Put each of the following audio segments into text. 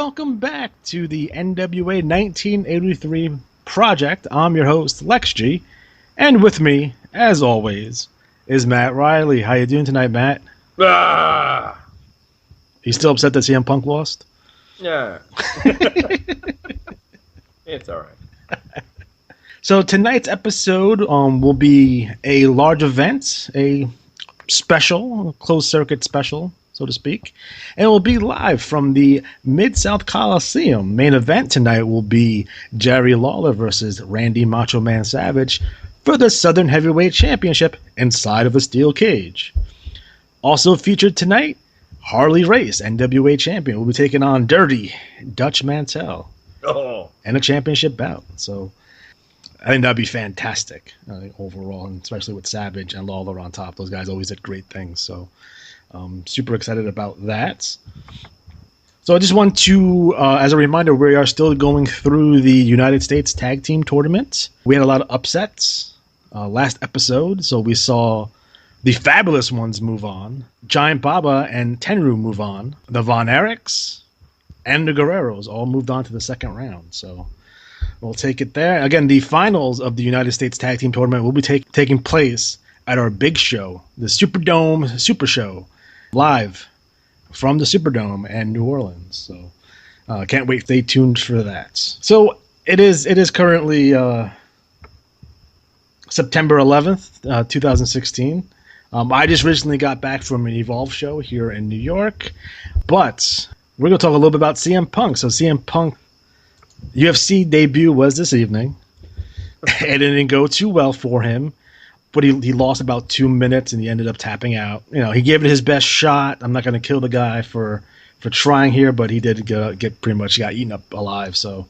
welcome back to the NWA 1983 project. I'm your host, Lex G, and with me, as always, is Matt Riley. How you doing tonight, Matt? You still upset that CM Punk lost? Yeah. It's all right. So tonight's episode will be a large event, a special, a closed circuit special, so to speak. And it will be live from the Mid South Coliseum. Main event tonight will be Jerry Lawler versus Randy Macho Man Savage for the Southern Heavyweight Championship inside of a steel cage. Also featured tonight, Harley Race, NWA champion, will be taking on Dirty Dutch Mantel and a championship bout. So I think that'd be fantastic overall, and especially with Savage and Lawler on top. Those guys always did great things. So super excited about that. So I just want to, as a reminder, we are still going through the United States Tag Team Tournament. We had a lot of upsets last episode. So we saw the Fabulous Ones move on, Giant Baba and Tenru move on, the Von Erichs and the Guerreros all moved on to the second round. So we'll take it there. Again, the finals of the United States Tag Team Tournament will be taking place at our big show, the Superdome Super Show, live from the Superdome and New Orleans. So can't wait. Stay tuned for that. So it is currently September 11th, 2016. I just recently got back from an Evolve show here in New York, but we're going to talk a little bit about CM Punk. So CM Punk UFC debut was this evening. It didn't go too well for him, but he lost about 2 minutes and he ended up tapping out. You know, he gave it his best shot. I'm not going to kill the guy for trying here, but he did get pretty much got eaten up alive. So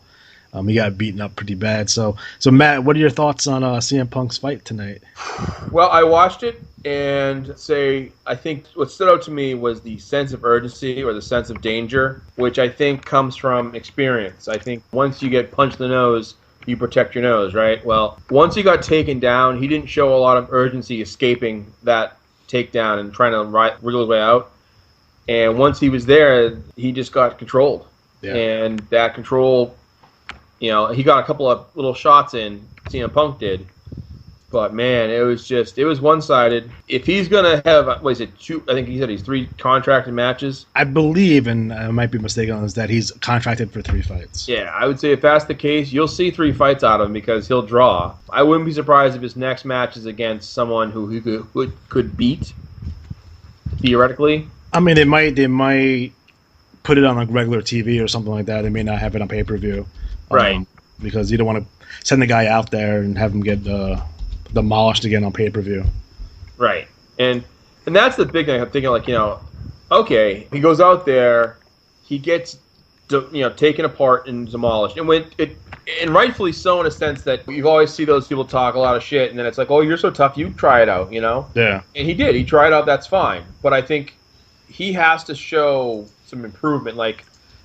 he got beaten up pretty bad. So Matt, what are your thoughts on CM Punk's fight tonight? Well, I watched it and I think what stood out to me was the sense of urgency or the sense of danger, which I think comes from experience. I think once you get punched in the nose, you protect your nose, right? Well, once he got taken down, he didn't show a lot of urgency escaping that takedown and trying to wriggle his way out. And once he was there, he just got controlled. Yeah. And that control, he got a couple of little shots in, CM Punk did. But, man, it was one-sided. If he's going to have, what is it, two, I think he said he's 3 contracted matches. I believe, and I might be mistaken on this, that he's contracted for 3 fights. Yeah, I would say if that's the case, you'll see 3 fights out of him because he'll draw. I wouldn't be surprised if his next match is against someone who he could beat, theoretically. I mean, they might put it on like regular TV or something like that. They may not have it on pay-per-view. Right. Because you don't want to send the guy out there and have him get demolished again on pay-per-view. Right. And that's the big thing. I'm thinking, okay, he goes out there, he gets taken apart and demolished. And rightfully so, in a sense that you always see those people talk a lot of shit, and then it's like, oh, you're so tough, you try it out, Yeah. And he did. He tried it out, that's fine. But I think he has to show some improvement.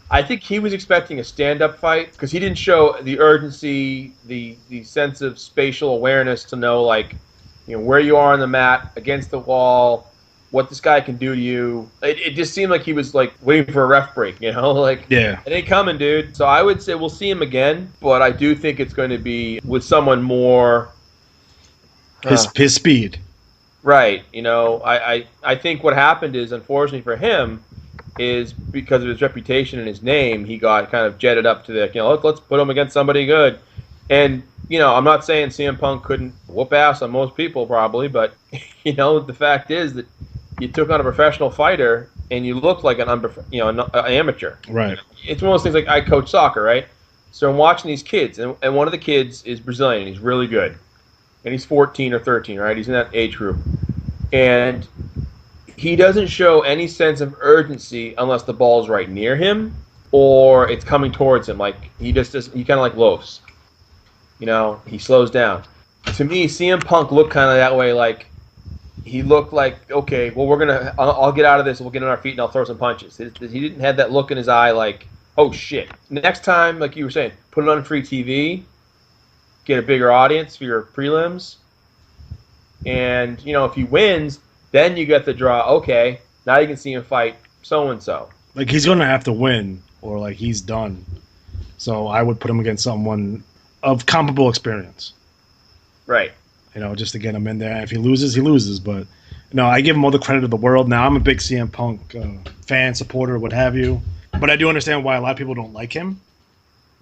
I think he was expecting a stand-up fight because he didn't show the urgency, the sense of spatial awareness to know, where you are on the mat, against the wall, what this guy can do to you. It just seemed like he was, waiting for a ref break, Yeah. It ain't coming, dude. So I would say we'll see him again, but I do think it's going to be with someone more... His speed. Right. I think what happened is, unfortunately for him, is because of his reputation and his name, he got kind of jetted up to the, let's put him against somebody good. And, I'm not saying CM Punk couldn't whoop ass on most people probably, but, the fact is that you took on a professional fighter and you looked like an amateur. Right. It's one of those things like I coach soccer, right? So I'm watching these kids, and one of the kids is Brazilian, he's really good. And he's 14 or 13, right? He's in that age group. And he doesn't show any sense of urgency unless the ball's right near him or it's coming towards him. He just does. He kind of loafs. He slows down. To me, CM Punk looked kind of that way. He looked like, okay, well, I'll get out of this. We'll get on our feet and I'll throw some punches. He didn't have that look in his eye oh shit. Next time, like you were saying, put it on free TV, get a bigger audience for your prelims, and if he wins, then you get the draw. Okay, now you can see him fight so and so. He's going to have to win or like he's done. So I would put him against someone of comparable experience. Right. You know, just to get him in there. And if he loses, he loses. But no, I give him all the credit of the world. Now I'm a big CM Punk fan, supporter, what have you. But I do understand why a lot of people don't like him.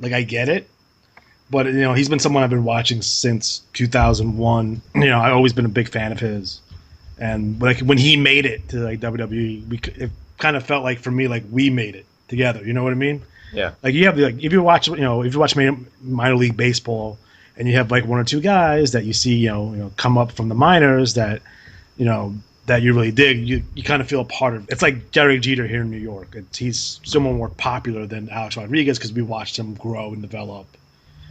Like, I get it. But, you know, he's been someone I've been watching since 2001. You know, I've always been a big fan of his. And like when he made it to like WWE, it kind of felt like for me like we made it together. You know what I mean? Yeah. Like you have like if you watch minor league baseball and you have like one or two guys that you see you know come up from the minors that you know that you really dig, you kind of feel a part of. It's like Derek Jeter here in New York. He's so more popular than Alex Rodriguez because we watched him grow and develop,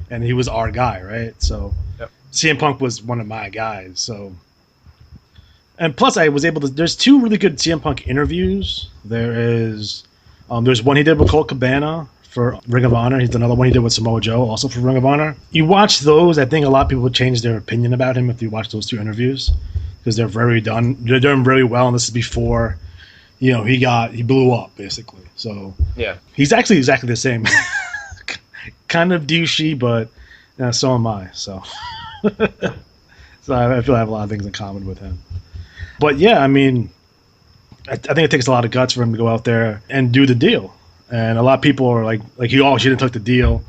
and he was our guy, right? So yep. CM Punk was one of my guys. So. And plus, I was able to. There's two really good CM Punk interviews. There's one he did with Colt Cabana for Ring of Honor. He's another one he did with Samoa Joe, also for Ring of Honor. You watch those, I think a lot of people would change their opinion about him if you watch those two interviews because they're very done. They're done very well, and this is before, you know, he blew up basically. So yeah, he's actually exactly the same. Kind of douchey, but so am I. So, so I feel I have a lot of things in common with him. But yeah, I mean, I think it takes a lot of guts for him to go out there and do the deal. And a lot of people are like he didn't take the deal.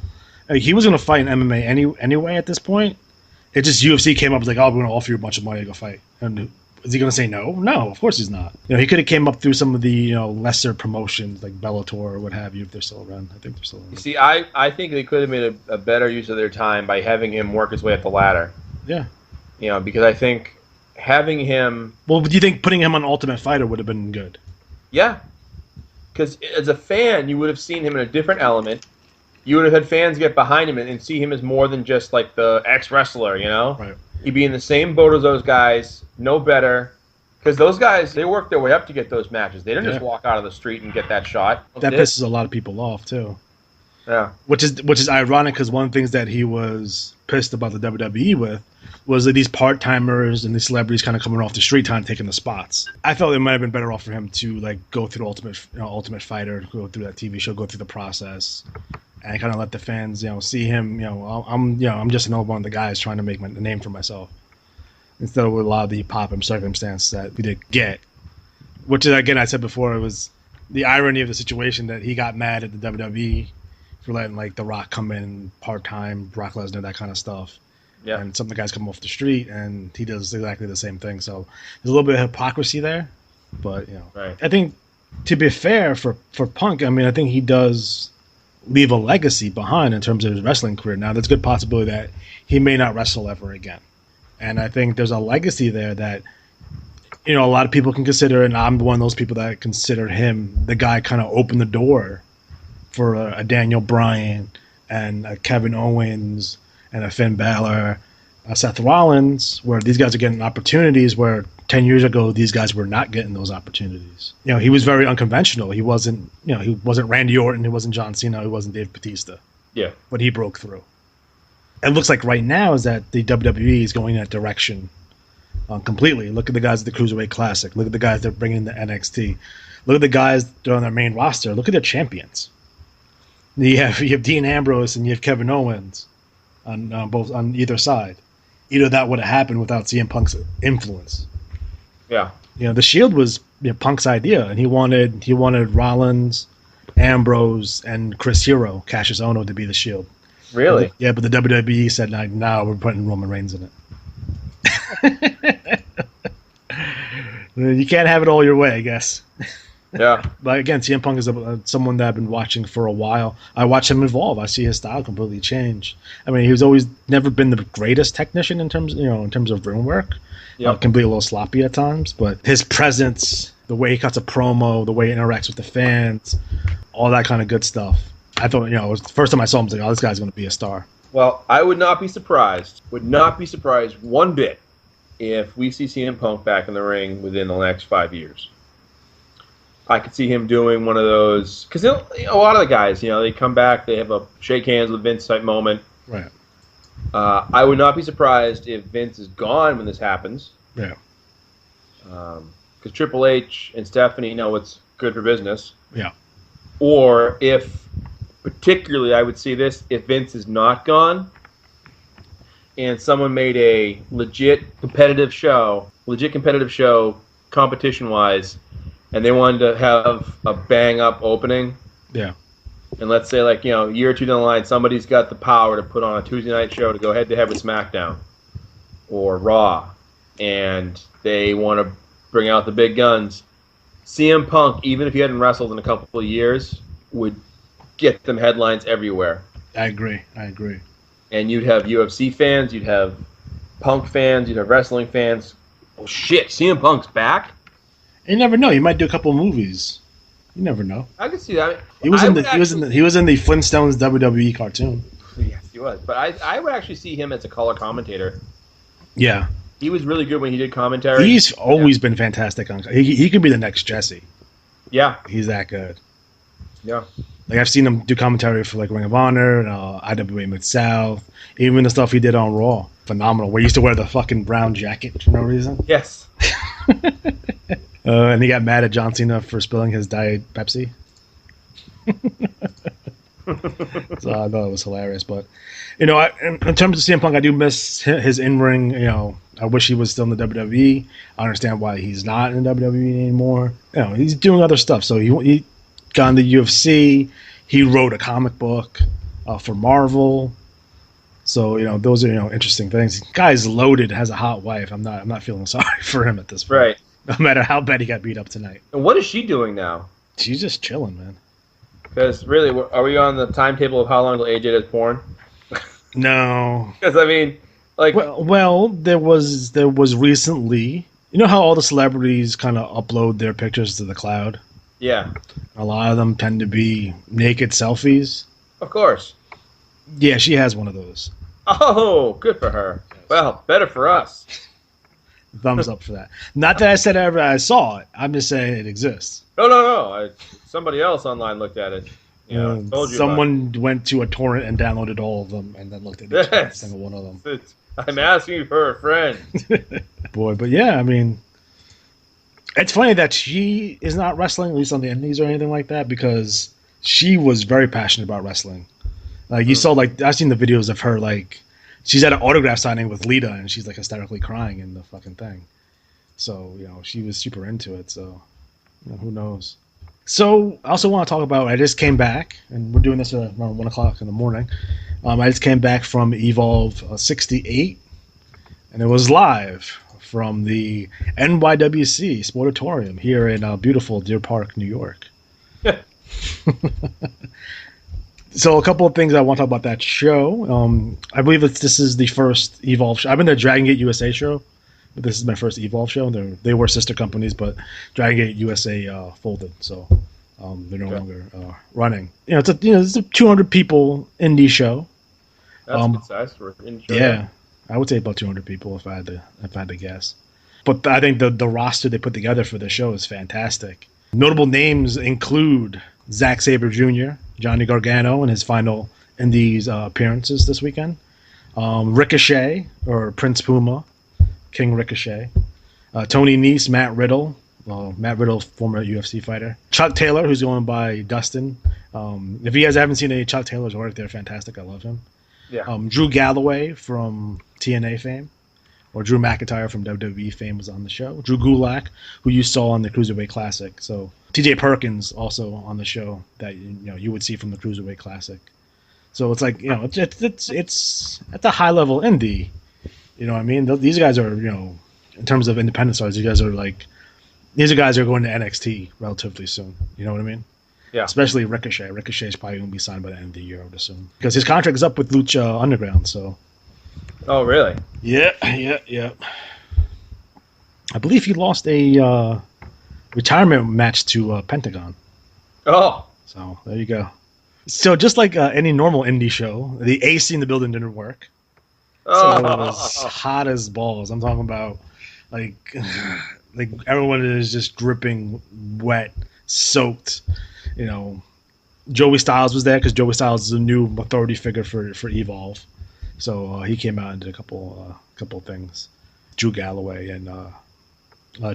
Like, he was going to fight in MMA anyway at this point. It just UFC came up and was like, oh, we're going to offer you a bunch of money to go fight. And is he going to say no? No, of course he's not. You know, he could have came up through some of the lesser promotions like Bellator or what have you if they're still around. I think they're still around. You see, I think they could have made a better use of their time by having him work his way up the ladder. Yeah. You know, because I think having him... Well, do you think putting him on Ultimate Fighter would have been good? Yeah. Because as a fan, you would have seen him in a different element. You would have had fans get behind him and see him as more than just like the ex-wrestler, you know? Right. He'd be in the same boat as those guys, no better. Because those guys, they worked their way up to get those matches. They didn't just walk out of the street and get that shot. That pisses a lot of people off, too. Yeah. Which is ironic because one of the things that he was pissed about the WWE with was that these part-timers and these celebrities kind of coming off the street time taking the spots. I felt it might have been better off for him to like go through the Ultimate Fighter, go through that TV show, go through the process, and kind of let the fans see him. I'm just another one of the guys trying to make a name for myself instead of a lot of the pop-up circumstance that we did get. Which is, again, I said before, it was the irony of the situation that he got mad at the WWE for letting like The Rock come in part-time, Brock Lesnar, that kind of stuff. Yeah. And some of the guys come off the street, and he does exactly the same thing. So there's a little bit of hypocrisy there. But, right. I think, to be fair for Punk, I mean, I think he does leave a legacy behind in terms of his wrestling career. Now, there's a good possibility that he may not wrestle ever again. And I think there's a legacy there that, a lot of people can consider, and I'm one of those people that consider him the guy kind of opened the door for a Daniel Bryan and a Kevin Owens and a Finn Balor, Seth Rollins, where these guys are getting opportunities where 10 years ago these guys were not getting those opportunities. He was very unconventional. He wasn't Randy Orton, he wasn't John Cena, he wasn't Dave Bautista. Yeah. But he broke through. It looks like right now is that the WWE is going in that direction completely. Look at the guys at the Cruiserweight Classic. Look at the guys they're bringing in the NXT. Look at the guys that are on their main roster. Look at their champions. You have Dean Ambrose and you have Kevin Owens on both on either side. Either that would have happened without CM Punk's influence. Yeah. The Shield was Punk's idea, and he wanted Rollins, Ambrose, and Chris Hero, Cassius Ohno, to be the Shield. Really? Yeah, but the WWE said, no, we're putting Roman Reigns in it. You can't have it all your way, I guess. Yeah. But again, CM Punk is someone that I've been watching for a while. I watch him evolve. I see his style completely change. I mean, he was always never been the greatest technician in terms of ring work. Yep. Can be a little sloppy at times, but his presence, the way he cuts a promo, the way he interacts with the fans, all that kind of good stuff. I thought, it was the first time I saw him, I was like, oh, this guy's going to be a star. Well, I would not be surprised one bit if we see CM Punk back in the ring within the next 5 years. I could see him doing one of those, because a lot of the guys, they come back, they have a shake hands with Vince type moment. Right. I would not be surprised if Vince is gone when this happens. Yeah. Because Triple H and Stephanie know what's good for business. Yeah. Or if particularly I would see this if Vince is not gone and someone made a legit competitive show competition-wise, and they wanted to have a bang-up opening. Yeah. And let's say, like, a year or two down the line, somebody's got the power to put on a Tuesday night show to go head-to-head with SmackDown or Raw, and they want to bring out the big guns. CM Punk, even if he hadn't wrestled in a couple of years, would get them headlines everywhere. I agree. And you'd have UFC fans, you'd have Punk fans, you'd have wrestling fans. Oh shit, CM Punk's back? You never know. He might do a couple of movies. You never know. I could see that. He was in the Flintstones WWE cartoon. Yes, he was. But I would actually see him as a color commentator. Yeah. He was really good when he did commentary. He's always been fantastic. He could be the next Jesse. Yeah. He's that good. Yeah. Like, I've seen him do commentary for, like, Ring of Honor, IWA Mid South, even the stuff he did on Raw. Phenomenal. Where he used to wear the fucking brown jacket for no reason. Yes. And he got mad at John Cena for spilling his Diet Pepsi. So I thought it was hilarious. But, in terms of CM Punk, I do miss his in-ring. I wish he was still in the WWE. I understand why he's not in the WWE anymore. He's doing other stuff. So he got in the UFC. He wrote a comic book for Marvel. So those are interesting things. Guy's loaded, has a hot wife. I'm not feeling sorry for him at this point. Right. No matter how bad he got beat up tonight. And what is she doing now? She's just chilling, man. Because really, are we on the timetable of how long till AJ does porn? No. Because I mean, like, well, there was recently. You know how all the celebrities kind of upload their pictures to the cloud? Yeah. A lot of them tend to be naked selfies. Of course. Yeah, she has one of those. Oh, good for her. Well, better for us. Thumbs up for that. Not that I said I saw it. I'm just saying it exists. No. Somebody else online looked at it. Told you someone went to a torrent and downloaded all of them and then looked at every single one of them. I'm asking you for a friend. Boy, but yeah, I mean, it's funny that she is not wrestling, at least on the indies or anything like that, because she was very passionate about wrestling. Like, you saw, like, I've seen the videos of her, like, she's at an autograph signing with Lita, and she's, like, hysterically crying in the fucking thing. So, she was super into it, so, who knows. So, I also want to talk about, I just came back, and we're doing this around 1 o'clock in the morning. I just came back from Evolve 68, and it was live from the NYWC Sportatorium here in beautiful Deer Park, New York. So a couple of things I want to talk about that show. I believe this is the first Evolve show. I've been to Dragon Gate USA show, but this is my first Evolve show. They were sister companies, but Dragon Gate USA folded, so they're no longer running. It's a 200 people indie show. That's a good size for an indie show. Yeah, I would say about 200 people if I had to guess. But I think the roster they put together for the show is fantastic. Notable names include Zack Sabre Jr., Johnny Gargano in his final Indies appearances this weekend, Ricochet, or Prince Puma, King Ricochet, Tony Nese, Matt Riddle, former UFC fighter, Chuck Taylor, who's going by Dustin. If you guys haven't seen any Chuck Taylor's work, they're fantastic. I love him. Yeah. Drew Galloway from TNA fame, or Drew McIntyre from WWE fame, was on the show. Drew Gulak, who you saw on the Cruiserweight Classic. So TJ Perkins also on the show that you would see from the Cruiserweight Classic. So it's like it's at a high level indie. You know what I mean? These guys are in terms of independent stars. These guys are guys are going to NXT relatively soon. You know what I mean? Yeah. Especially Ricochet. Ricochet is probably going to be signed by the end of the year, I would assume, because his contract is up with Lucha Underground. So. Oh really? Yeah. I believe he lost a retirement match to Pentagon. Oh. So there you go. So just like any normal indie show, the AC in the building didn't work. So it was hot as balls. I'm talking about like everyone is just dripping wet, soaked. Joey Styles was there because Joey Styles is a new authority figure for Evolve. So he came out and did a couple things. Drew Galloway and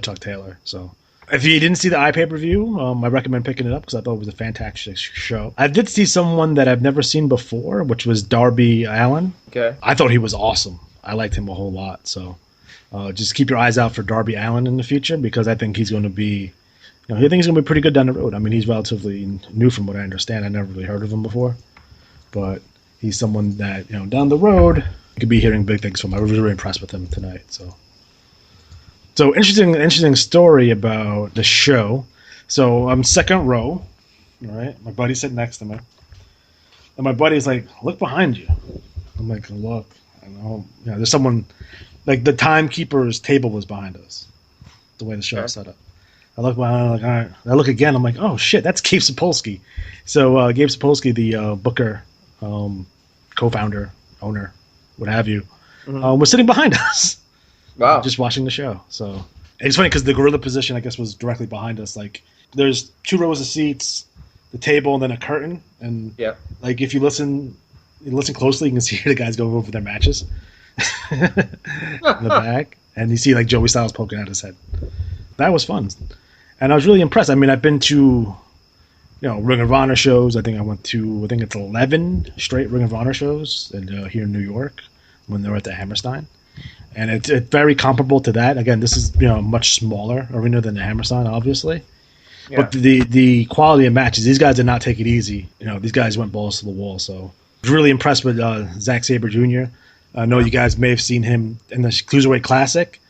Chuck Taylor. So If you didn't see the iPay-per-view, I recommend picking it up because I thought it was a fantastic show. I did see someone that I've never seen before, which was Darby Allin. Okay. I thought he was awesome. I liked him a whole lot. So just keep your eyes out for Darby Allin in the future because I think he's going to be, I think he's going to be pretty good down the road. I mean, he's relatively new from what I understand. I never really heard of him before, but he's someone that down the road you could be hearing big things from. I was really impressed with him tonight. So interesting story about the show. So I'm second row, all right? My buddy's sitting next to me. And my buddy's like, look behind you. I'm like, look. I know. There's someone, like the timekeeper's table was behind us, the way the show was set up. I look behind, I'm like, all right. I look again, I'm like, oh shit, that's Gabe Sapolsky. So Gabe Sapolsky, the Booker co-founder, owner, what have you, was sitting behind us. Wow. Just watching the show. So it's funny because the gorilla position, I guess, was directly behind us. Like, there's 2 rows of seats, the table, and then a curtain. And like, if you listen closely, you can see the guys going over their matches in the back, and you see like Joey Styles poking out his head. That was fun, and I was really impressed. I mean, I've been to Ring of Honor shows. I think it's 11 straight Ring of Honor shows, and here in New York when they were at the Hammerstein. And it's very comparable to that. Again, this is a much smaller arena than the Hammerstein, obviously. Yeah. But the quality of matches, these guys did not take it easy. These guys went balls to the wall. So I was really impressed with Zack Sabre Jr. I know you guys may have seen him in the Cruiserweight Classic,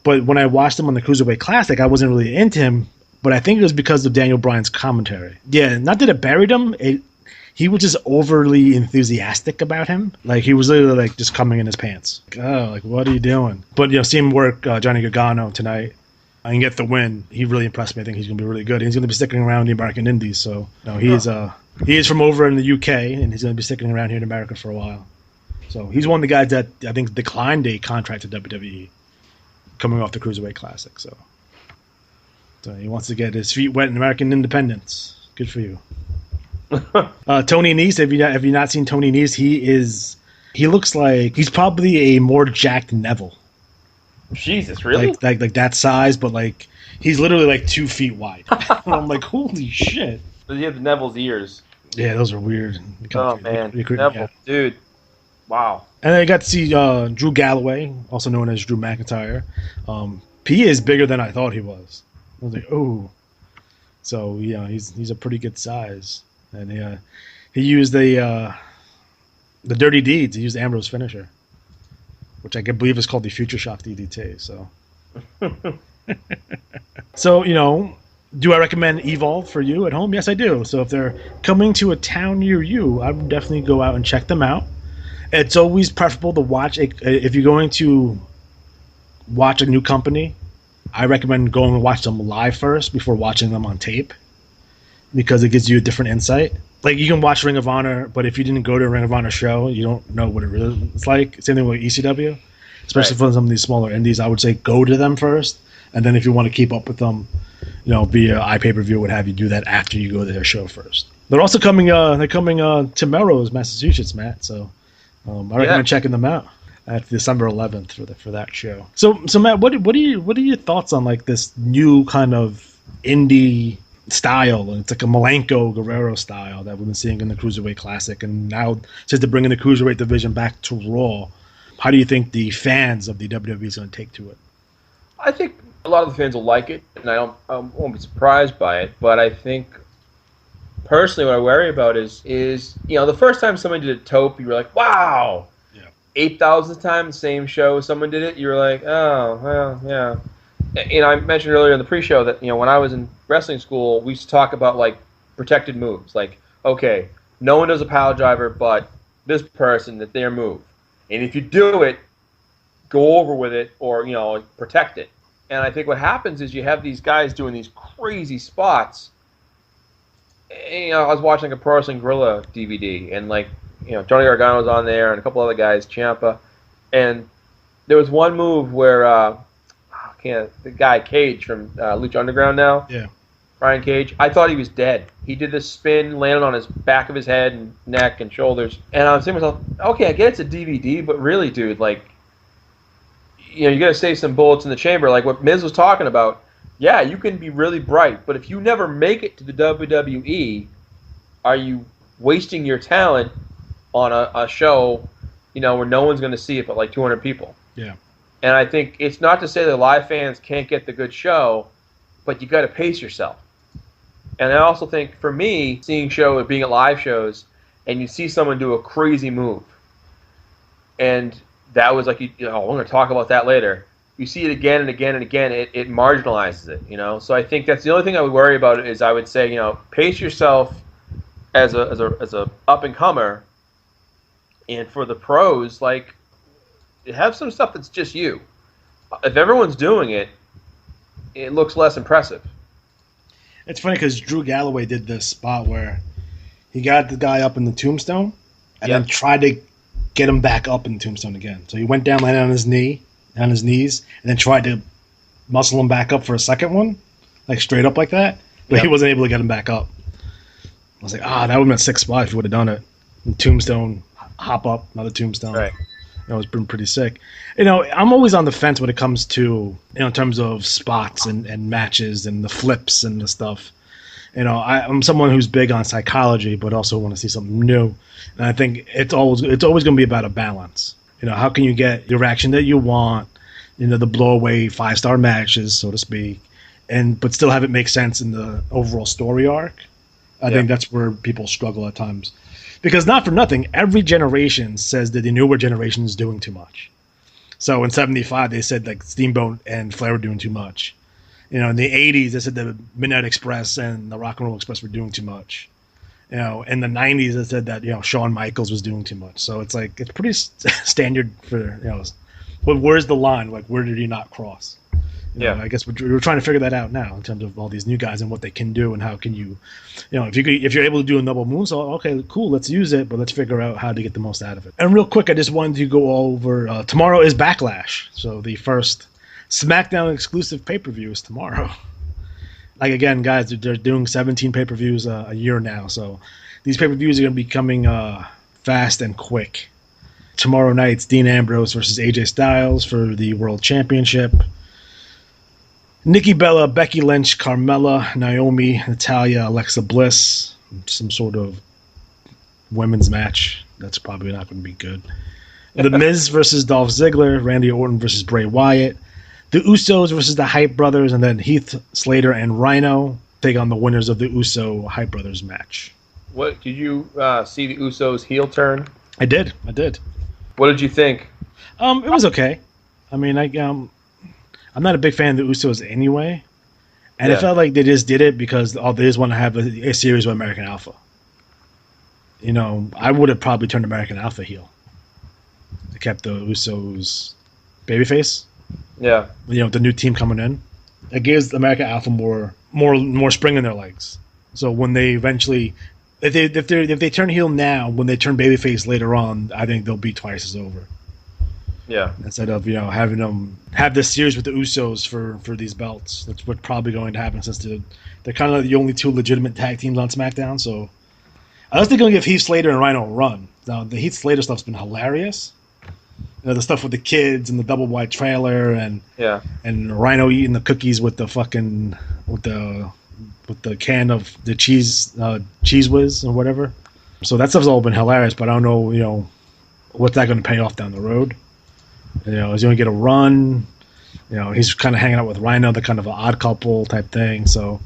but when I watched him on the Cruiserweight Classic, I wasn't really into him. But I think it was because of Daniel Bryan's commentary. Yeah, not that it buried him. He was just overly enthusiastic about him. Like, he was literally, like, just coming in his pants. Like, oh, like, what are you doing? But, see him work Johnny Gargano tonight and get the win. He really impressed me. I think he's going to be really good. And he's going to be sticking around the American Indies. So, he is from over in the UK, and he's going to be sticking around here in America for a while. So, he's one of the guys that I think declined a contract to WWE coming off the Cruiserweight Classic. So he wants to get his feet wet in American independence. Good for you. Tony Nese, have you not seen Tony Nese? He looks like he's probably a more jacked Neville. Jesus, really? Like that size, but like he's literally like 2 feet wide. I'm like, holy shit! Does he have Neville's ears? Yeah, those are weird. Oh man, Neville, dude, wow. And I got to see Drew Galloway, also known as Drew McIntyre. He is bigger than I thought he was. I was like, oh. So he's a pretty good size. And he used the Dirty Deeds. He used Ambrose's finisher, which I believe is called the Future Shock DDT. So, do I recommend Evolve for you at home? Yes, I do. So if they're coming to a town near you, I would definitely go out and check them out. It's always preferable to watch if you're going to watch a new company. I recommend going and watch them live first before watching them on tape, because it gives you a different insight. Like, you can watch Ring of Honor, but if you didn't go to a Ring of Honor show, you don't know what it really is like. Same thing with ECW, especially for some of these smaller indies. I would say go to them first, and then if you want to keep up with them, via iPay-per-view, what have you, do that after you go to their show first. They're also coming. They're coming to Melrose, Massachusetts, Matt. So I recommend checking them out at December 11th for that show. So Matt, what are your thoughts on like this new kind of indie style? It's like a Malenko Guerrero style that we've been seeing in the Cruiserweight Classic, and now since they're bringing the Cruiserweight division back to Raw, how do you think the fans of the WWE is going to take to it? I think a lot of the fans will like it, and I won't be surprised by it. But I think personally, what I worry about is the first time someone did a taupe, you were like, wow. 8,000th time, the same show, someone did it, you were like, oh, well, yeah. I mentioned earlier in the pre-show that, when I was in wrestling school, we used to talk about, like, protected moves. Like, okay, no one does a pile driver but this person, that their move. And if you do it, go over with it or, protect it. And I think what happens is you have these guys doing these crazy spots. And, I was watching a Pro Wrestling Guerrilla DVD, and, like, Johnny Gargano was on there and a couple other guys, Ciampa. And there was one move where the guy Cage from Lucha Underground now. Yeah. Brian Cage. I thought he was dead. He did this spin, landed on his back of his head and neck and shoulders. And I was thinking to myself, okay, I get it's a DVD, but really, dude, like, you got to save some bullets in the chamber. Like what Miz was talking about, yeah, you can be really bright, but if you never make it to the WWE, are you wasting your talent on a show, where no one's going to see it but like 200 people? Yeah. And I think it's not to say that live fans can't get the good show, but you got to pace yourself. And I also think, for me, being at live shows, and you see someone do a crazy move, and that was like, we're going to talk about that later. You see it again and again and again, it marginalizes it. So I think that's the only thing I would worry about is I would say, pace yourself as a up and comer, and for the pros, like, have some stuff that's just you. If everyone's doing it, it looks less impressive. It's funny because Drew Galloway did this spot where he got the guy up in the tombstone and then tried to get him back up in the tombstone again. So he went down, landed on his knees, and then tried to muscle him back up for a second one, like straight up like that. But he wasn't able to get him back up. I was like, that would have been a sick spot if you would have done it. And tombstone, hop up, another tombstone. Right. It's been pretty sick. I'm always on the fence when it comes to, in terms of spots and matches and the flips and the stuff. I'm someone who's big on psychology, but also want to see something new. And I think it's always going to be about a balance. How can you get your reaction that you want, the blow-away 5-star matches, so to speak, but still have it make sense in the overall story arc. I think that's where people struggle at times. Because not for nothing, every generation says that the newer generation is doing too much. So in 75, they said like Steamboat and Flair were doing too much. In the 80s, they said the Midnight Express and the Rock and Roll Express were doing too much. In the 90s, they said that, Shawn Michaels was doing too much. So it's like, it's pretty standard for, but where's the line? Like, where did he not cross? I guess we're trying to figure that out now in terms of all these new guys and what they can do and how can you, if you're able to do a double moonsault, okay, cool, let's use it, but let's figure out how to get the most out of it. And real quick, I just wanted to go over, tomorrow is Backlash, so the first SmackDown exclusive pay-per-view is tomorrow. Like, again, guys, they're doing 17 pay-per-views a year now, so these pay-per-views are going to be coming fast and quick. Tomorrow night's Dean Ambrose versus AJ Styles for the World Championship. Nikki Bella, Becky Lynch, Carmella, Naomi, Natalya, Alexa Bliss. Some sort of women's match. That's probably not going to be good. The Miz versus Dolph Ziggler. Randy Orton versus Bray Wyatt. The Usos versus the Hype Brothers. And then Heath Slater and Rhino take on the winners of the Uso Hype Brothers match. What did you see the Usos heel turn? I did. What did you think? It was okay. I mean, I'm not a big fan of the Usos anyway, and it felt like they just did it because they just want to have a series with American Alpha. I would have probably turned American Alpha heel. They kept the Usos babyface. Yeah. The new team coming in, it gives American Alpha more spring in their legs. So when they eventually, if they turn heel now, when they turn babyface later on, I think they'll be twice as over. Yeah. Instead of having them have this series with the Usos for these belts, that's what's probably going to happen since they're kind of the only two legitimate tag teams on SmackDown. So unless they're going to give Heath Slater and Rhino a run. Now the Heath Slater stuff's been hilarious. The stuff with the kids and the double wide trailer and Rhino eating the cookies with the fucking with the can of the cheese whiz or whatever. So that stuff's all been hilarious, but I don't know what's that going to pay off down the road. Is he going to get a run? He's kind of hanging out with Rhino, the kind of an odd couple type thing. So,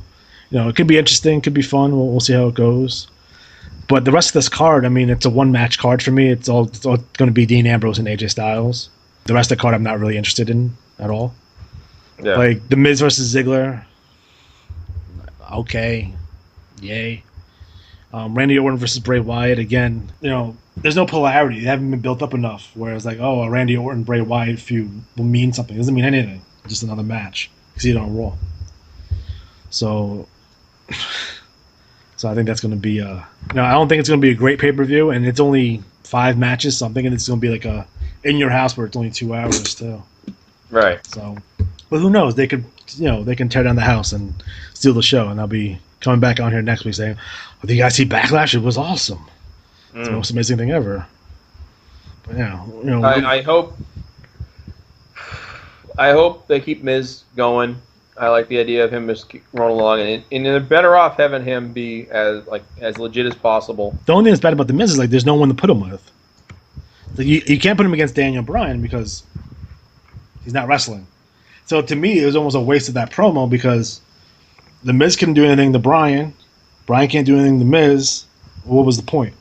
it could be interesting, could be fun. We'll see how it goes. But the rest of this card, I mean, it's a one-match card for me. It's all going to be Dean Ambrose and AJ Styles. The rest of the card I'm not really interested in at all. Yeah. Like, The Miz versus Ziggler. Okay. Yay. Randy Orton versus Bray Wyatt, again, there's no polarity. They haven't been built up enough. Whereas, like, a Randy Orton Bray Wyatt feud will mean something. It doesn't mean anything. Just another match. You see it on Raw. So I think that's going to be I don't think it's going to be a great pay-per-view, and it's only 5 matches, so I'm thinking it's going to be like a in your house where it's only 2 hours too. Right. So, but who knows? They could, they can tear down the house and steal the show, and I'll be coming back on here next week saying, "Oh, did you guys see Backlash? It was awesome. It's the most amazing thing ever." But I hope they keep Miz going. I like the idea of him just rolling along, and they're better off having him be as legit as possible. The only thing that's bad about the Miz is like there's no one to put him with. Like, you can't put him against Daniel Bryan because he's not wrestling. So to me, it was almost a waste of that promo because the Miz couldn't do anything to Bryan. Bryan can't do anything to Miz. What was the point?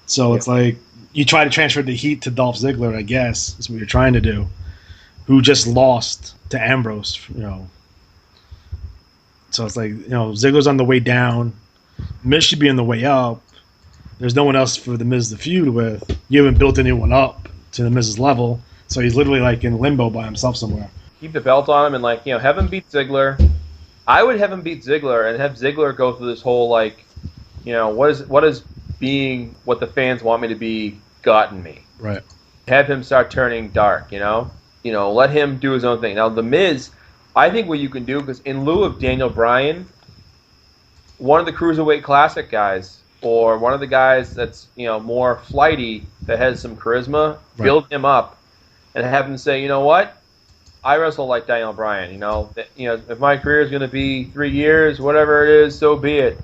So it's like you try to transfer the heat to Dolph Ziggler, I guess, is what you're trying to do, who just lost to Ambrose, So it's like, Ziggler's on the way down. Miz should be on the way up. There's no one else for the Miz to feud with. You haven't built anyone up to the Miz's level, so he's literally like in limbo by himself somewhere. Keep the belt on him and have him beat Ziggler. I would have him beat Ziggler and have Ziggler go through this whole what is being what the fans want me to be gotten me. Right. Have him start turning dark. Let him do his own thing. Now the Miz, I think what you can do, because in lieu of Daniel Bryan, one of the Cruiserweight Classic guys, or one of the guys that's more flighty, that has some charisma, right. Build him up and have him say, you know what, I wrestle like Daniel Bryan. If my career is going to be 3 years, whatever it is, so be it.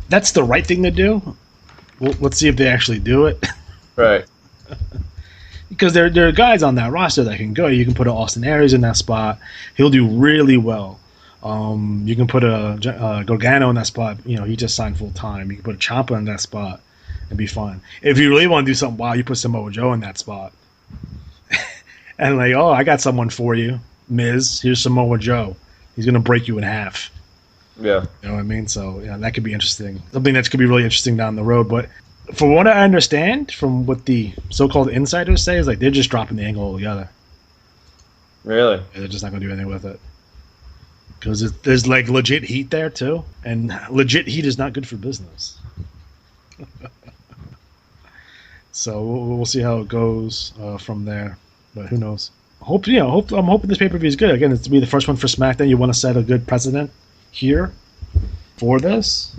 That's the right thing to do. Well, let's see if they actually do it. Right. Because there are guys on that roster that can go. You can put an Austin Aries in that spot. He'll do really well. You can put a Gargano in that spot. He just signed full time. You can put a Ciampa in that spot and be fine. If you really want to do something wild, you put Samoa Joe in that spot. And I got someone for you, Miz. Here's Samoa Joe. He's gonna break you in half. Yeah. You know what I mean? So that could be interesting. Something that could be really interesting down the road. But from what I understand, from what the so-called insiders say, is they're just dropping the angle altogether. Really? Yeah, they're just not gonna do anything with it. Because there's legit heat there too, and legit heat is not good for business. So we'll see how it goes from there, but who knows? I'm hoping this pay-per-view is good. Again, it's to be the first one for SmackDown. You want to set a good precedent here for this,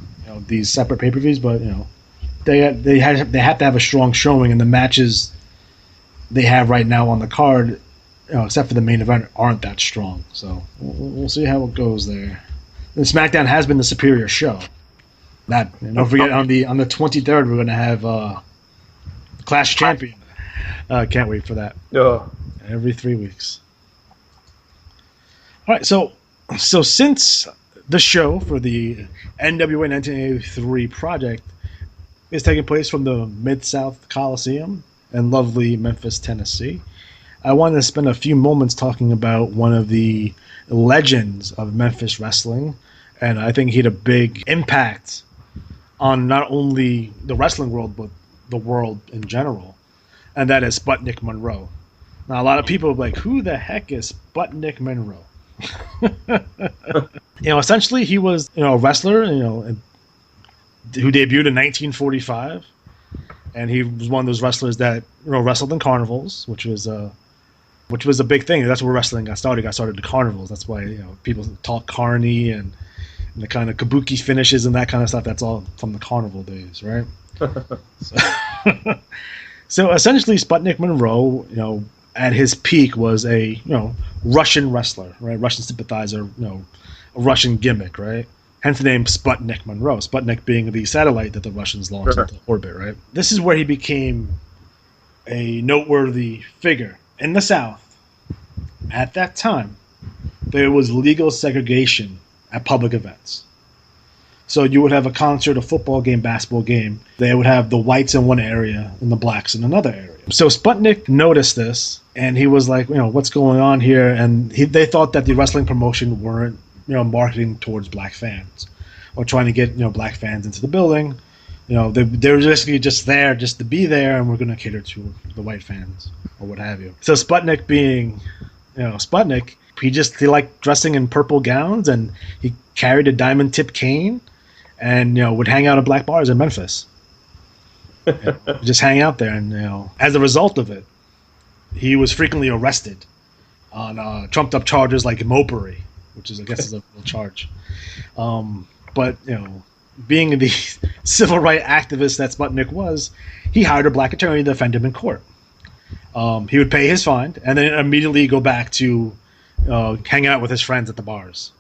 these separate pay-per-views, but they have to have a strong showing, and the matches they have right now on the card, except for the main event, aren't that strong. So we'll see how it goes there. And SmackDown has been the superior show. Don't forget on the 23rd we're going to have Clash Champion. Can't wait for that. Every 3 weeks. All right, so since the show for the NWA 1983 project is taking place from the Mid South Coliseum in lovely Memphis, Tennessee, I wanted to spend a few moments talking about one of the legends of Memphis wrestling, and I think he had a big impact on not only the wrestling world, but the world in general, and that is Sputnik Monroe. Now, a lot of people are like, who the heck is Sputnik Monroe? Essentially, he was a wrestler, who debuted in 1945, and he was one of those wrestlers that wrestled in carnivals, which was a big thing. That's where wrestling got started. It got started in carnivals. That's why people talk carny and the kind of kabuki finishes and that kind of stuff. That's all from the carnival days, right? So essentially, Sputnik Monroe, at his peak, was a Russian wrestler, right? Russian sympathizer, a Russian gimmick, right? Hence the name Sputnik Monroe. Sputnik being the satellite that the Russians launched into orbit, right? This is where he became a noteworthy figure in the South. At that time, there was legal segregation at public events. So you would have a concert, a football game, basketball game. They would have the whites in one area and the blacks in another area. So Sputnik noticed this, and he was like, what's going on here? And they thought that the wrestling promotion weren't, marketing towards black fans or trying to get, black fans into the building. They were basically just there just to be there, and we're going to cater to the white fans or what have you. So Sputnik being, Sputnik, he liked dressing in purple gowns, and he carried a diamond-tipped cane, and would hang out at black bars in Memphis. Just hang out there, and as a result of it, he was frequently arrested on trumped-up charges like mopery, which is, I guess, is a real charge. But being the civil rights activist that Sputnik was, he hired a black attorney to defend him in court. He would pay his fine and then immediately go back to hanging out with his friends at the bars.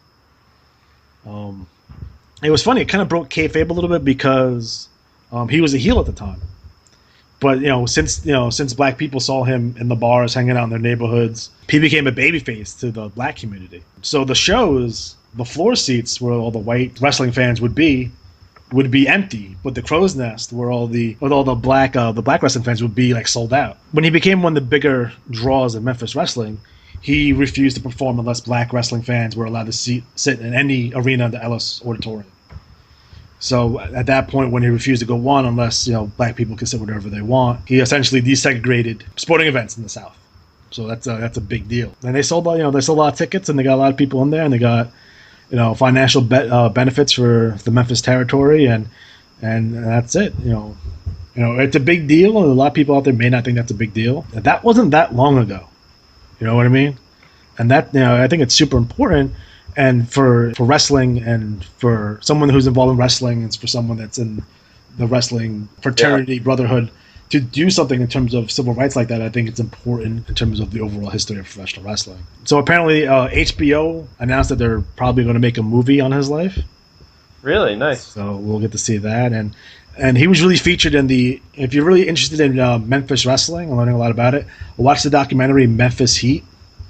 It was funny. It kind of broke kayfabe a little bit because he was a heel at the time. But since black people saw him in the bars, hanging out in their neighborhoods, he became a babyface to the black community. So the shows, the floor seats where all the white wrestling fans would be empty, but the crow's nest where all the black wrestling fans would be like sold out. When he became one of the bigger draws in Memphis wrestling, he refused to perform unless black wrestling fans were allowed to sit in any arena in the Ellis Auditorium. So at that point, when he refused to go on unless black people could sit wherever they want, he essentially desegregated sporting events in the South. So that's a big deal. And they sold a lot of tickets, and they got a lot of people in there, and they got financial benefits for the Memphis territory, and that's it. It's a big deal, and a lot of people out there may not think that's a big deal. That wasn't that long ago. You know what I mean? And that I think it's super important. And for wrestling, and for someone who's involved in wrestling, and for someone that's in the wrestling fraternity, brotherhood, to do something in terms of civil rights like that, I think it's important in terms of the overall history of professional wrestling. So apparently HBO announced that they're probably going to make a movie on his life. Really? Nice. So we'll get to see that. And he was really featured in if you're really interested in Memphis wrestling and learning a lot about it, watch the documentary Memphis Heat.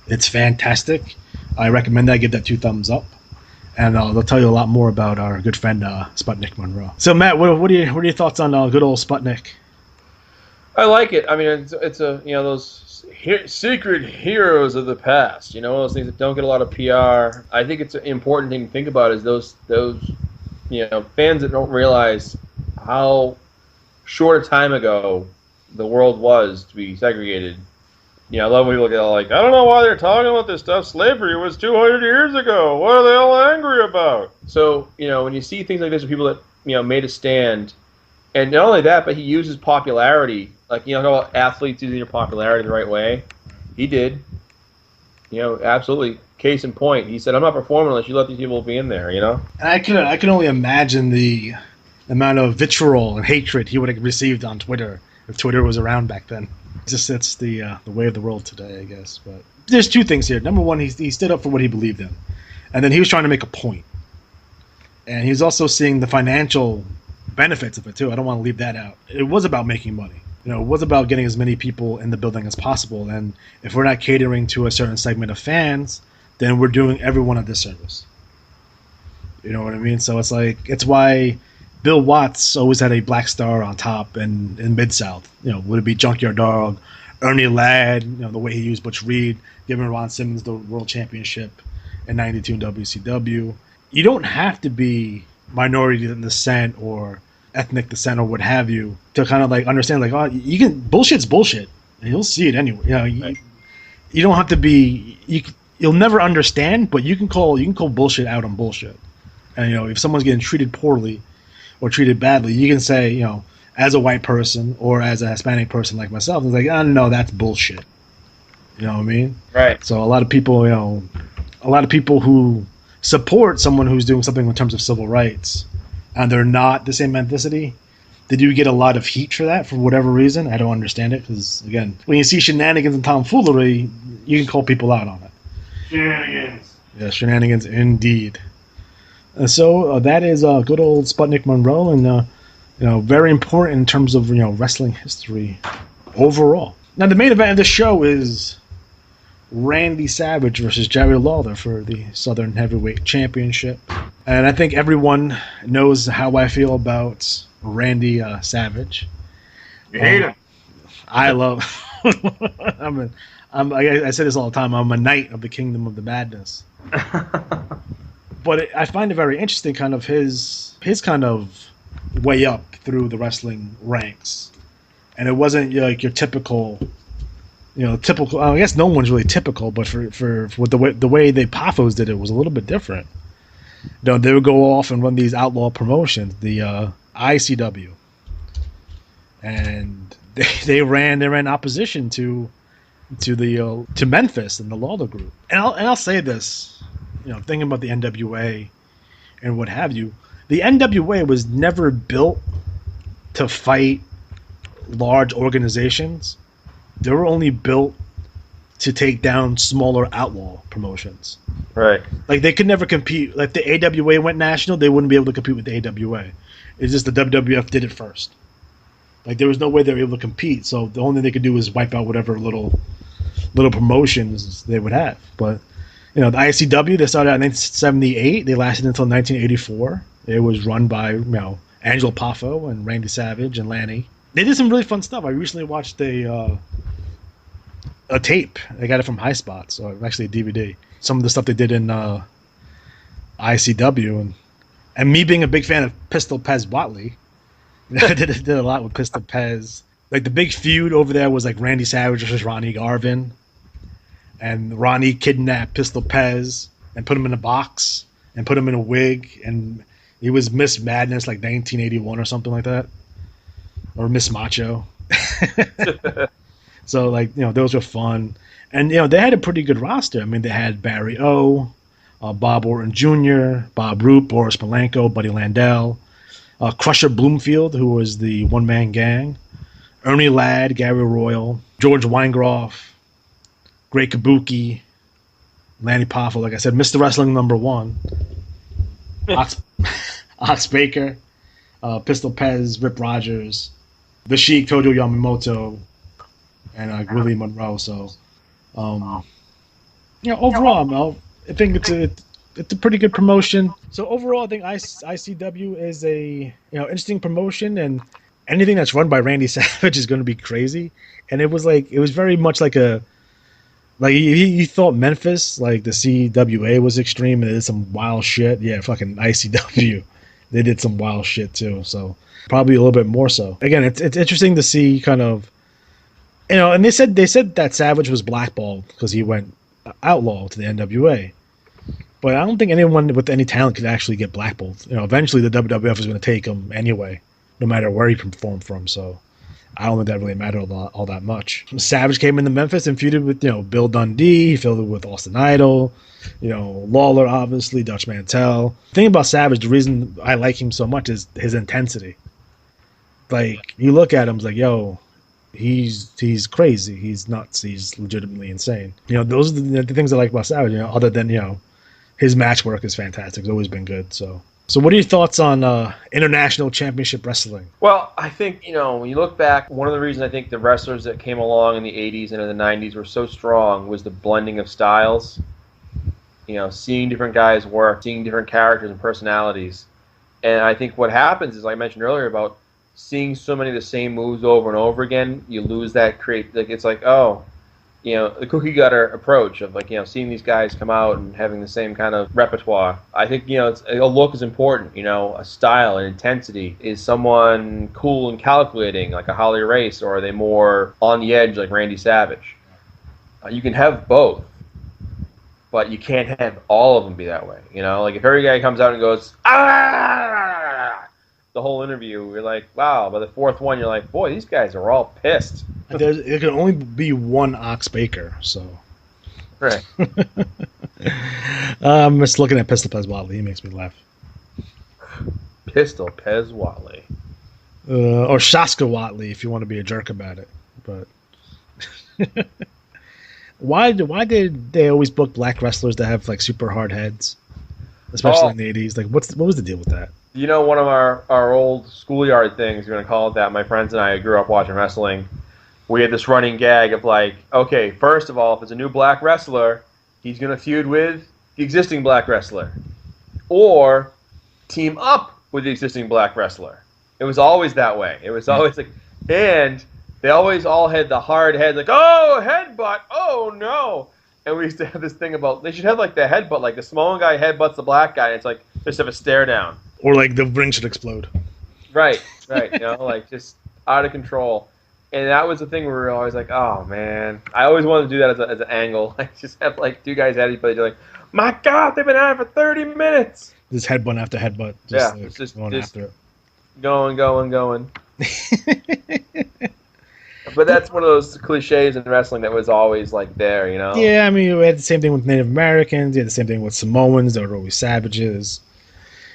It's fantastic. I recommend that. Give that 2 thumbs up, and they'll tell you a lot more about our good friend Sputnik Monroe. So Matt, what are your thoughts on good old Sputnik? I like it. I mean, it's those secret heroes of the past. Those things that don't get a lot of PR. I think it's an important thing to think about is those fans that don't realize how short a time ago the world was to be segregated. I love when people get all like, I don't know why they're talking about this stuff. Slavery was 200 years ago. What are they all angry about? So, when you see things like this with people that, made a stand, and not only that, but he uses popularity. Like, talk about athletes using your popularity the right way. He did. Absolutely. Case in point. He said, I'm not performing unless you let these people be in there, And I can only imagine the amount of vitriol and hatred he would have received on Twitter if Twitter was around back then. It's the way of the world today, I guess. But there's 2 things here. Number one, he stood up for what he believed in, and then he was trying to make a point. And he was also seeing the financial benefits of it too. I don't want to leave that out. It was about making money. It was about getting as many people in the building as possible. And if we're not catering to a certain segment of fans, then we're doing everyone a disservice. You know what I mean? So it's why Bill Watts always had a black star on top in Mid South. Would it be Junkyard Dog, Ernie Ladd, the way he used Butch Reed, giving Ron Simmons the world championship in '92 in WCW. You don't have to be minority descent or ethnic descent or what have you to kind of understand you can bullshit's bullshit, and you'll see it anyway. You don't have to be. You'll never understand, but you can call bullshit out on bullshit. And if someone's getting treated poorly or treated badly, you can say, as a white person or as a Hispanic person like myself, it's like, oh, no, that's bullshit. You know what I mean? Right. So a lot of people who support someone who's doing something in terms of civil rights, and they're not the same ethnicity, they do get a lot of heat for that for whatever reason. I don't understand it because, again, when you see shenanigans and tomfoolery, you can call people out on it. Shenanigans. Yeah, shenanigans indeed. So that is good old Sputnik Monroe, and very important in terms of wrestling history overall. Now the main event of the show is Randy Savage versus Jerry Lawler for the Southern Heavyweight Championship, and I think everyone knows how I feel about Randy Savage. You hate him. I love. I say this all the time. I'm a knight of the Kingdom of the Madness. But I find it very interesting, kind of his kind of way up through the wrestling ranks, and it wasn't like your typical, typical. I guess no one's really typical, but for the way they Poffos did it was a little bit different. They would go off and run these outlaw promotions, the ICW, and they ran opposition to Memphis and the Lawler group. And I'll say this. Thinking about the NWA and what have you, the NWA was never built to fight large organizations. They were only built to take down smaller outlaw promotions. Right. Like they could never compete. Like the AWA went national, they wouldn't be able to compete with the AWA. It's just the WWF did it first. Like there was no way they were able to compete. So the only thing they could do was wipe out whatever little promotions they would have. But the ICW, they started out in 1978. They lasted until 1984. It was run by Angelo Poffo and Randy Savage and Lanny. They did some really fun stuff. I recently watched a tape. I got it from High Spots, or actually a DVD. Some of the stuff they did in ICW, and me being a big fan of Pistol Pez Watley, I did a lot with Pistol Pez. Like the big feud over there was like Randy Savage versus Ronnie Garvin, and Ronnie kidnapped Pistol Pez and put him in a box and put him in a wig, and he was Miss Madness like 1981 or something like that, or Miss Macho. So like those were fun, and they had a pretty good roster. I mean, they had Barry O, Bob Orton Jr., Bob Roop, Boris Malenko, Buddy Landell, Crusher Bloomfield, who was the one-man gang, Ernie Ladd, Gary Royal, George Weingroff, Great Kabuki, Lanny Poffo, like I said, Mr. Wrestling #1, Ox Baker, Pistol Pez, Rip Rogers, The Sheik, Tojo Yamamoto, and Willie Monroe. So, overall, Mel, I think it's a pretty good promotion. So overall, I think ICW is a interesting promotion, and anything that's run by Randy Savage is going to be crazy. And it was very much like you thought Memphis, like the CWA was extreme and they did some wild shit. Yeah, fucking ICW, they did some wild shit too. So probably a little bit more so. Again, it's interesting to see kind of. And they said that Savage was blackballed because he went outlaw to the NWA. But I don't think anyone with any talent could actually get blackballed. Eventually the WWF is going to take him anyway, no matter where he performed from. So I don't think that really mattered all that much. Savage came into Memphis and feuded with Bill Dundee. He feuded with Austin Idol, Lawler, obviously, Dutch Mantel. The thing about Savage, the reason I like him so much is his intensity. Like you look at him, it's like, yo, he's crazy. He's nuts. He's legitimately insane. Those are the things I like about Savage. Other than his match work is fantastic. It's always been good. So what are your thoughts on international championship wrestling? Well, I think when you look back, one of the reasons I think the wrestlers that came along in the '80s and in the '90s were so strong was the blending of styles. Seeing different guys work, seeing different characters and personalities, and I think what happens is, like I mentioned earlier about seeing so many of the same moves over and over again, you lose that it's like, the cookie cutter approach of seeing these guys come out and having the same kind of repertoire. I think a look is important. A style and intensity. Is someone cool and calculating like a Harley Race, or are they more on the edge like Randy Savage? You can have both, but you can't have all of them be that way. Like if every guy comes out and goes the whole interview, you're like, wow. By the fourth one, you're like, boy, these guys are all pissed. There can only be one Ox Baker, so. Right. I'm just looking at Pistol Pez Watley. He makes me laugh. Pistol Pez Watley. Or Shaska Watley, if you want to be a jerk about it. But why did they always book black wrestlers that have like super hard heads, especially in the '80s? Like, what was the deal with that? One of our old schoolyard things, you're gonna call it that. My friends and I grew up watching wrestling. We had this running gag of like, okay, first of all, if it's a new black wrestler, he's going to feud with the existing black wrestler. Or team up with the existing black wrestler. It was always that way. It was always like, and they always all had the hard head, like, oh, headbutt, oh, no. And we used to have this thing about, they should have like the headbutt, like the Samoan guy headbutts the black guy, and it's like, just have a stare down. Or like the ring should explode. Right, like just out of control. And that was the thing where we were always like, oh, man. I always wanted to do that as an angle. Like, just have, like, two guys at each other. You're like, my God, they've been at it for 30 minutes. Just headbutt after headbutt. Just going after it. Going. But that's one of those cliches in wrestling that was always, like, there, Yeah, I mean, we had the same thing with Native Americans. You had the same thing with Samoans. They were always savages.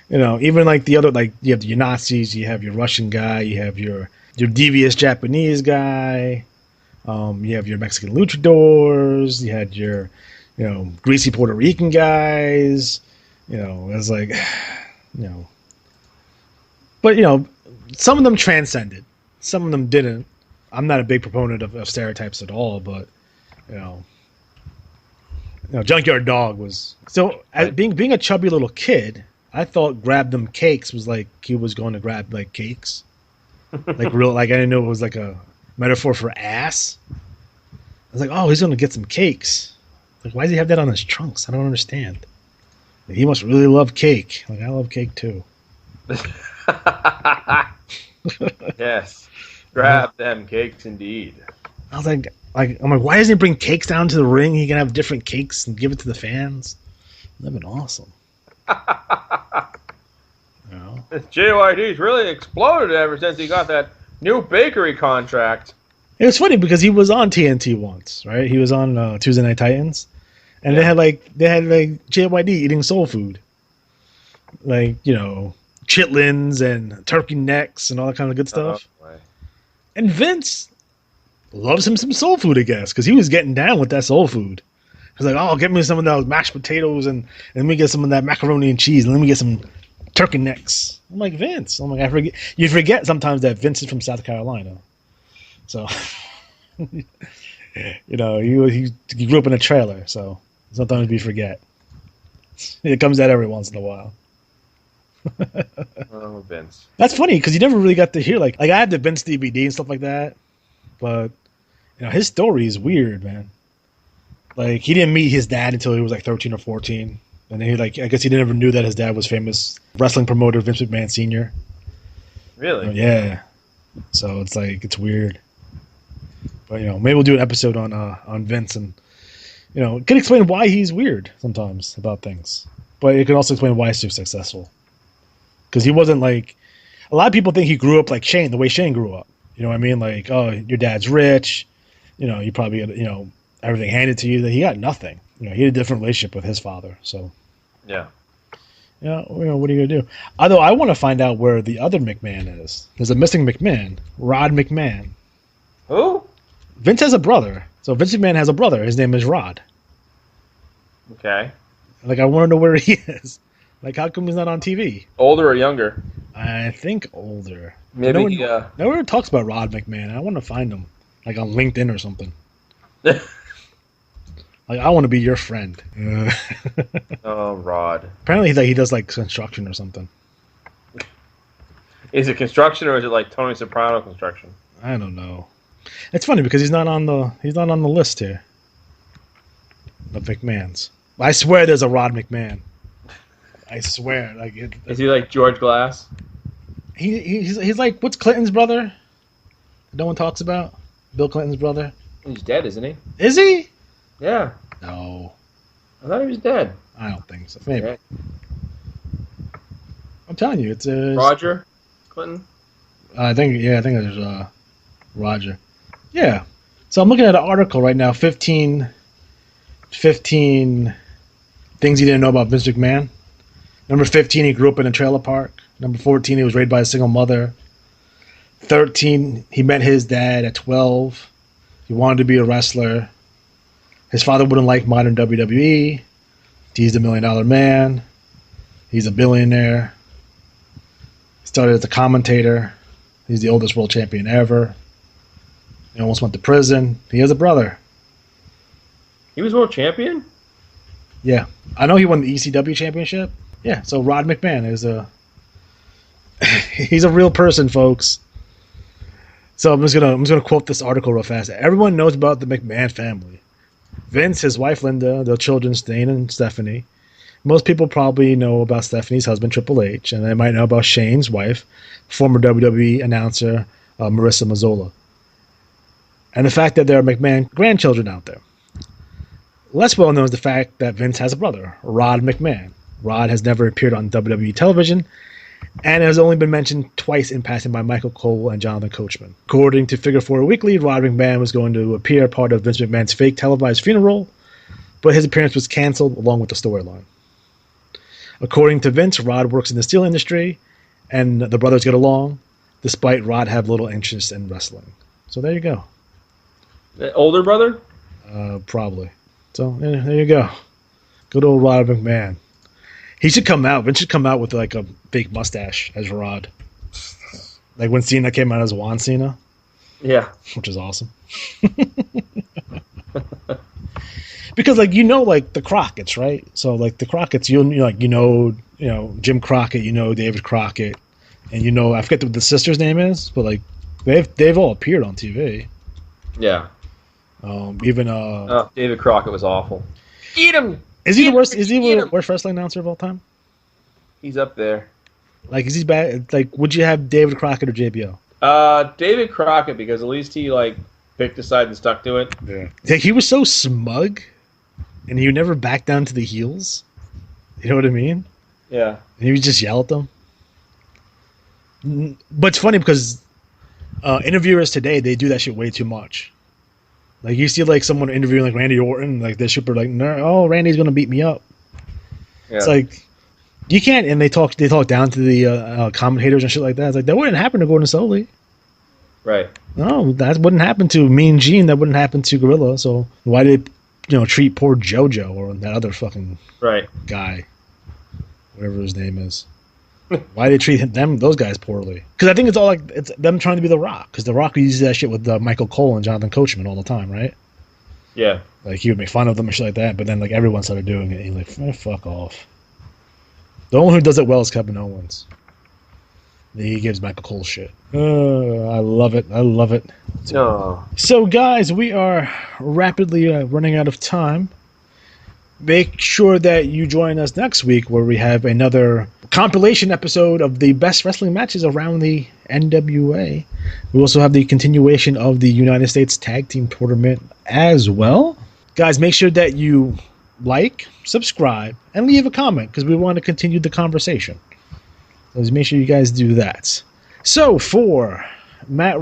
Even, like, the other, like, you have your Nazis, you have your Russian guy, you have your devious Japanese guy, You have your Mexican luchadors. You had your, greasy Puerto Rican guys. It's like, you know, but some of them transcended. Some of them didn't. I'm not a big proponent of stereotypes at all, but you know, Junkyard Dog was so Right. being a chubby little kid. I thought grab them cakes was like he was going to grab like cakes, like real. Like I didn't know it was like a metaphor for ass. I was like, oh, he's going to get some cakes. Like, why does he have that on his trunks? I don't understand. Like, he must really love cake. Like I love cake too. Yes. Grab them cakes indeed. I was like, I'm like, why doesn't he bring cakes down to the ring? He can have different cakes and give it to the fans. That'd been awesome. JYD's really exploded ever since he got that new bakery contract. It was funny because he was on TNT once, right? He was on Tuesday Night Titans, and they had JYD eating soul food, like chitlins and turkey necks and all that kind of good stuff. And Vince loves him some soul food, I guess, because he was getting down with that soul food. He's like, oh, get me some of those mashed potatoes and let me get some of that macaroni and cheese and let me get some turkey necks. I'm like, Vince. I'm like, I forget. You forget sometimes that Vince is from South Carolina. So, he grew up in a trailer. So sometimes we forget. It comes out every once in a while. Oh, Vince. That's funny because you never really got to hear like I had the Vince DVD and stuff like that, but his story is weird, man. Like he didn't meet his dad until he was like 13 or 14, and then I guess he never knew that his dad was famous wrestling promoter Vince McMahon Sr. Really? Yeah. So it's like it's weird, but maybe we'll do an episode on Vince and it can explain why he's weird sometimes about things, but it can also explain why he's so successful. Because he wasn't like a lot of people think he grew up like Shane, the way Shane grew up. You know what I mean? Like, oh, your dad's rich. You probably get everything handed to you. That he got nothing. He had a different relationship with his father. So yeah. What are you gonna do? Although I want to find out where the other McMahon is. There's a missing McMahon, Rod McMahon. Who? Vince has a brother. So Vince McMahon has a brother. His name is Rod. Okay. Like I want to know where he is. Like, how come he's not on TV? Older or younger? I think older. Maybe. No one talks about Rod McMahon. I want to find him, like on LinkedIn or something. Like, I want to be your friend. Oh, Rod. Apparently, he does like construction or something. Is it construction or is it like Tony Soprano construction? I don't know. It's funny because he's not on the list here. The McMahons. I swear, there's a Rod McMahon. I swear, Is he like George Glass? He's like, what's Clinton's brother? No one talks about Bill Clinton's brother. He's dead, isn't he? Is he? Yeah. No, I thought he was dead. I don't think so. Maybe. Yeah. I'm telling you, it's Roger Clinton. I think there's Roger. Yeah. So I'm looking at an article right now. 15 things you didn't know about Vince McMahon. Number 15, he grew up in a trailer park. Number 14, he was raised by a single mother. 13, he met his dad at 12. He wanted to be a wrestler. His father wouldn't like modern WWE. He's the $1 million man. He's a billionaire. He started as a commentator. He's the oldest world champion ever. He almost went to prison. He has a brother. He was world champion? Yeah. I know he won the ECW championship. Yeah, so Rod McMahon is he's a real person, folks. So I'm just gonna quote this article real fast. Everyone knows about the McMahon family. Vince, his wife Linda, their children Stain and Stephanie. Most people probably know about Stephanie's husband Triple H, and they might know about Shane's wife, former WWE announcer Marissa Mazzola. And the fact that there are McMahon grandchildren out there. Less well known is the fact that Vince has a brother, Rod McMahon. Rod has never appeared on WWE television and has only been mentioned twice in passing by Michael Cole and Jonathan Coachman. According to Figure 4 Weekly, Rod McMahon was going to appear part of Vince McMahon's fake televised funeral, but his appearance was canceled along with the storyline. According to Vince, Rod works in the steel industry and the brothers get along, despite Rod have little interest in wrestling. So there you go. The older brother? Probably. So yeah, there you go. Good old Rod McMahon. He should come out. Vince should come out with like a fake mustache as Rod. Like when Cena came out as Juan Cena. Yeah. Which is awesome. Because like like the Crockett's, right? So like the Crockett's, you know Jim Crockett, David Crockett, and I forget what the sister's name is, but like they've all appeared on TV. Yeah. Even David Crockett was awful. Eat him. Is he the worst? Is he the worst wrestling announcer of all time? He's up there. Like, is he bad? Like, would you have David Crockett or JBL? David Crockett, because at least he like picked a side and stuck to it. Yeah. Like, he was so smug, and he would never back down to the heels. You know what I mean? Yeah. And he would just yell at them. But it's funny because interviewers today, they do that shit way too much. Like, you see like someone interviewing like Randy Orton, like they're super like, oh, Randy's gonna beat me up. Yeah. It's like, you can't, and they talk down to the commentators and shit like that. It's like, that wouldn't happen to Gordon Solie. Right. No, that wouldn't happen to Mean Gene. That wouldn't happen to Gorilla. So why did treat poor JoJo or that other fucking guy, whatever his name is? Why did they treat those guys poorly? Because I think it's all like it's them trying to be The Rock. Because The Rock uses that shit with Michael Cole and Jonathan Coachman all the time, right? Yeah. Like he would make fun of them and shit like that. But then like everyone started doing it. And he's like, fuck off. The only one who does it well is Kevin Owens. He gives Michael Cole shit. I love it. I love it. No. So, guys, we are rapidly running out of time. Make sure that you join us next week where we have another compilation episode of the best wrestling matches around the NWA. We also have the continuation of the United States Tag Team Tournament as well. Guys, make sure that you like, subscribe, and leave a comment because we want to continue the conversation. So make sure you guys do that. So for Matt